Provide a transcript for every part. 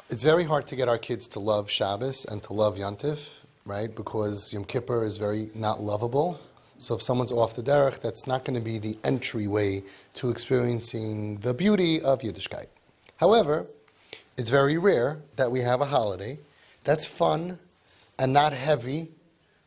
It's very hard to get our kids to love Shabbos and to love Yontif, right? Because Yom Kippur is very not lovable. So if someone's off the derech, that's not going to be the entryway to experiencing the beauty of Yiddishkeit. However, it's very rare that we have a holiday that's fun and not heavy,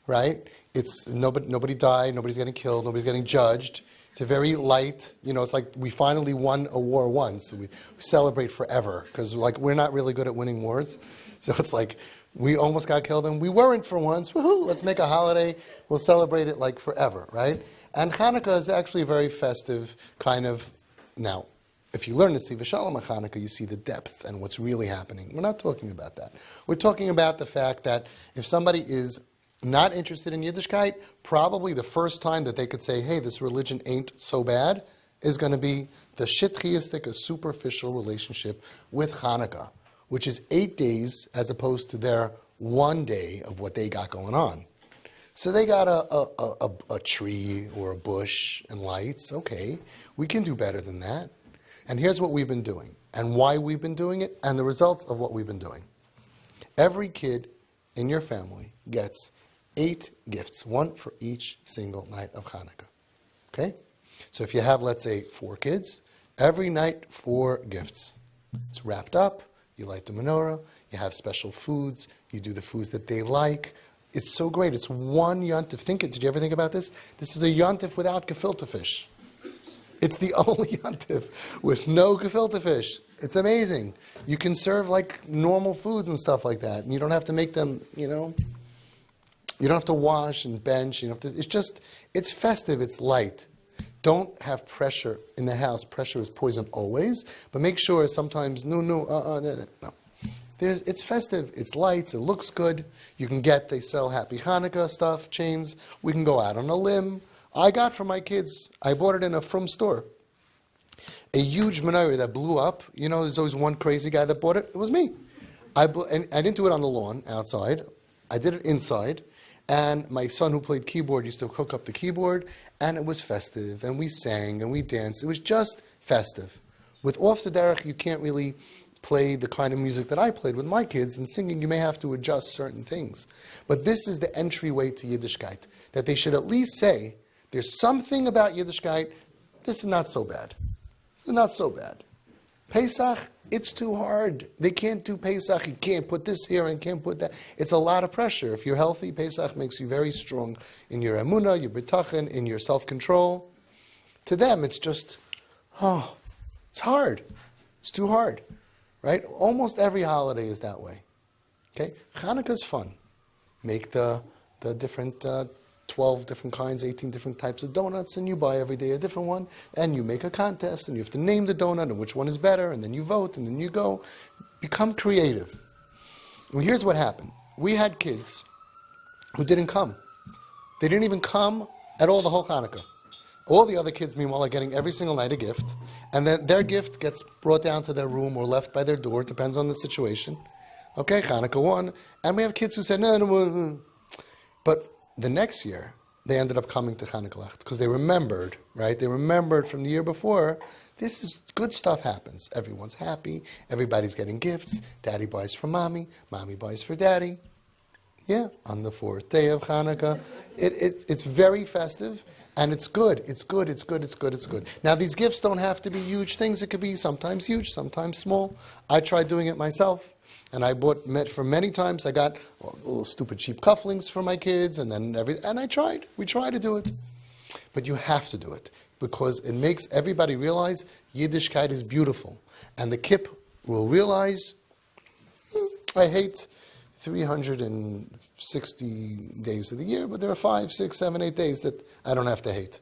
right? It's nobody died, nobody's getting killed, nobody's getting judged. It's a very light, it's like we finally won a war once. We celebrate forever because we're not really good at winning wars. So it's like we almost got killed and we weren't for once. Woohoo, let's make a holiday. We'll celebrate it like forever, right? And Chanukah is actually a very festive kind of, now, if you learn to see V'Shalom Chanukah, you see the depth and what's really happening. We're not talking about that. We're talking about the fact that if somebody is not interested in Yiddishkeit, probably the first time that they could say, hey, this religion ain't so bad, is going to be the shitchiistic, a superficial relationship with Chanukah, which is 8 days as opposed to their 1 day of what they got going on. So they got a tree or a bush and lights. Okay, we can do better than that. And here's what we've been doing, and why we've been doing it, and the results of what we've been doing. Every kid in your family gets 8 gifts, 1 for each single night of Chanukah. Okay? So if you have, let's say, 4 kids, every night 4 gifts. It's wrapped up, you light the menorah, you have special foods, you do the foods that they like. It's so great. It's one yontif. Did you ever think about this? This is a yontif without gefilte fish. It's the only yontif with no gefilte fish. It's amazing. You can serve like normal foods and stuff like that, and you don't have to make them, you don't have to wash and bench. It's festive, it's light. Don't have pressure in the house. Pressure is poison always, but make sure sometimes, no. It's festive, it's lights, it looks good. They sell Happy Hanukkah stuff, chains. We can go out on a limb. I got for my kids, I bought it in a Frum store. A huge menorah that blew up. There's always one crazy guy that bought it. It was me. And I didn't do it on the lawn outside. I did it inside. And my son who played keyboard used to hook up the keyboard. And it was festive. And we sang and we danced. It was just festive. With Off the Derech, you can't really play the kind of music that I played with my kids. And singing, you may have to adjust certain things. But this is the entryway to Yiddishkeit. That they should at least say, there's something about Yiddishkeit, this is not so bad. It's not so bad. Pesach, it's too hard. They can't do Pesach. You can't put this here and can't put that. It's a lot of pressure. If you're healthy, Pesach makes you very strong in your emunah, your bitachon, in your self-control. To them, it's just, it's hard. It's too hard. Right? Almost every holiday is that way. Okay? Chanukah's fun. Make the different 12 different kinds, 18 different types of donuts, and you buy every day a different one, and you make a contest, and you have to name the donut and which one is better, and then you vote, and then you go. Become creative. And here's what happened. We had kids who didn't come. They didn't even come at all the whole Hanukkah. All the other kids, meanwhile, are getting every single night a gift, and then their gift gets brought down to their room or left by their door, depends on the situation. Okay, Hanukkah 1, and we have kids who said, no. But the next year, they ended up coming to Chanukah because they remembered, right? They remembered from the year before, this is good stuff happens. Everyone's happy. Everybody's getting gifts. Daddy buys for mommy. Mommy buys for daddy. Yeah, on the 4th day of Chanukah. It's very festive, and it's good. It's good. Now, these gifts don't have to be huge things. It could be sometimes huge, sometimes small. I tried doing it myself. And I bought for many times. I got little stupid cheap cufflinks for my kids, and then and I tried. We tried to do it, but you have to do it because it makes everybody realize Yiddishkeit is beautiful, and the kip will realize I hate 360 days of the year, but there are 5, 6, 7, 8 days that I don't have to hate.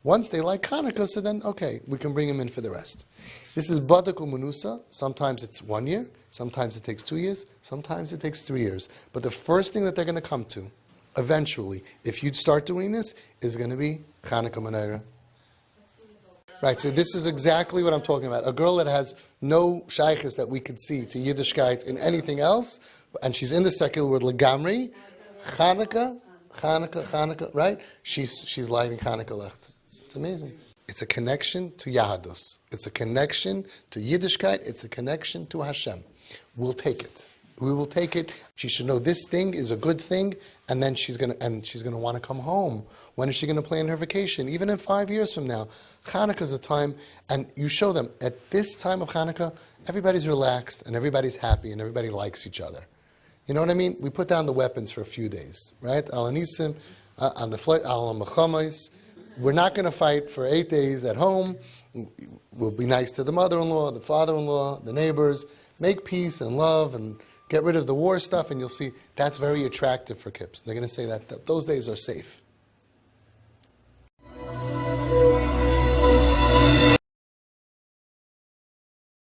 Once they like Chanukah, so then okay, we can bring them in for the rest. This is Badak Umunusa. Sometimes it's 1 year, sometimes it takes 2 years, sometimes it takes 3 years. But the first thing that they're going to come to, eventually, if you start doing this, is going to be Chanukah Menorah. Right, so this is exactly what I'm talking about. A girl that has no shaykhs that we could see to Yiddishkeit in anything else, and she's in the secular world, Legamri, Chanukah, right? She's lighting Chanukah Lecht. It's amazing. It's a connection to Yahadus. It's a connection to Yiddishkeit. It's a connection to Hashem. We'll take it. We will take it. She should know this thing is a good thing, and then she's gonna want to come home. When is she gonna plan her vacation? Even in 5 years from now, Chanukah is a time, and you show them at this time of Chanukah, everybody's relaxed and everybody's happy and everybody likes each other. You know what I mean? We put down the weapons for a few days, right? Al Anisim, on the flight, Al Machamais. We're not going to fight for 8 days at home. We'll be nice to the mother-in-law, the father-in-law, the neighbors. Make peace and love and get rid of the war stuff, and you'll see that's very attractive for Kips. They're going to say that those days are safe.